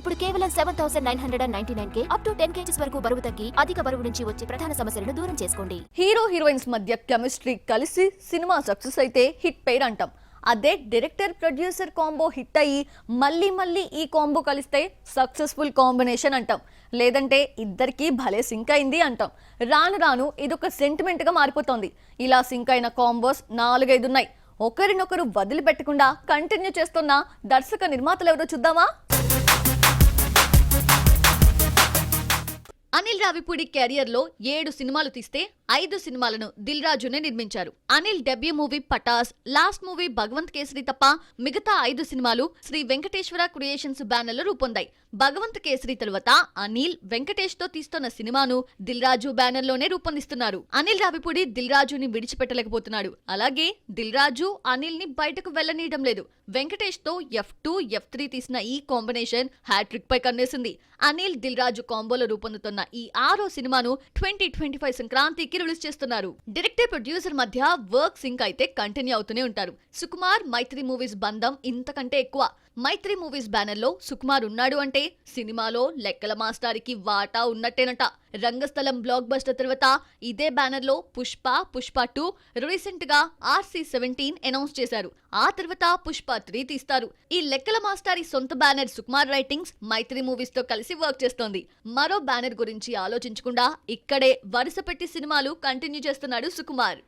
ఇప్పుడు కేవలం 7,999K up to 10 kgs వరకు బరువు తగ్గి అధిక బరువు నుంచి వచ్చే ప్రధాన సమస్యలను దూరం చేసుకోండి. హీరో హీరోయిన్స్ మధ్య కెమిస్ట్రీ కలిసి సినిమా సక్సెస్ అయితే హిట్ పేర్ అంటాం. అదే డైరెక్టర్ ప్రొడ్యూసర్ కాంబో హిట్ అయ్యి మళ్ళీ ఈ కాంబో కలిస్తే సక్సెస్ఫుల్ కాంబినేషన్ అంటాం. లేదంటే ఇద్దరికి భలే సింక్ అయింది అంటాం. రాను ఇదొక సెంటిమెంట్ గా మారిపోతోంది. ఇలా సింక్ అయిన కాంబోస్ 4-5 ఉన్నాయి. ఒకరినొకరు వదిలిపెట్టకుండా కంటిన్యూ చేస్తున్న దర్శక నిర్మాతలు ఎవరో చూద్దామా? అనిల్ రావిపూడి కెరియర్ లో 7 సినిమాలు తీస్తే 5 సినిమాలను దిల్ రాజునే నిర్మించారు. Anil debut movie Pataas, last movie Bhagavanth Kesari తప్ప మిగతా 5 సినిమాలు శ్రీ వెంకటేశ్వర క్రియేషన్స్ బ్యానర్ లో రూపొందాయి. భగవంత్ కేసరి తరువాత అనిల్ వెంకటేష్ తో తీస్తున్న సినిమాను దిల్ రాజు బ్యానర్ లోనే రూపొందిస్తున్నారు. అనిల్ రావిపూడి దిల్ రాజుని విడిచిపెట్టలేకపోతున్నాడు. అలాగే దిల్ రాజు అనిల్ ని బయటకు వెళ్లనీయడం లేదు. వెంకటేష్ తో F2, F3 తీసిన ఈ కాంబినేషన్ హ్యాట్రిక్ పై కన్నేసింది. అనిల్ దిల్ రాజు కాంబోలో రూపొందుతున్న ఈ 6వ సినిమాను 2025 సంక్రాంతికి రిలీజ్ చేస్తున్నారు. డైరెక్టర్ ప్రొడ్యూసర్ మధ్య వర్క్ సింక్ అయితే కంటిన్యూ అవుతూనే ఉంటారు. సుకుమార్ మైత్రి మూవీస్ బంధం ఇంతకంటే ఎక్కువ. మైత్రి మూవీస్ బ్యానర్ లో సుకుమార్ ఉన్నాడు అంటే సినిమాలో లెక్కల మాస్టారికి వాటా ఉన్నట్టేనట. రంగస్థలం బ్లాక్ బస్టర్ తర్వాత ఇదే బ్యానర్ లో పుష్ప 2 రీసెంట్ గా RC-17 అనౌన్స్ చేశారు. ఆ తర్వాత పుష్ప 3 తీస్తారు. ఈ లెక్కల మాస్టారి సొంత బ్యానర్ సుకుమార్ రైటింగ్స్ మైత్రి మూవీస్ తో కలిసి వర్క్ చేస్తోంది. మరో బ్యానర్ గురించి ఆలోచించకుండా ఇక్కడే వరుస పెట్టి సినిమాలు కంటిన్యూ చేస్తున్నాడు సుకుమార్.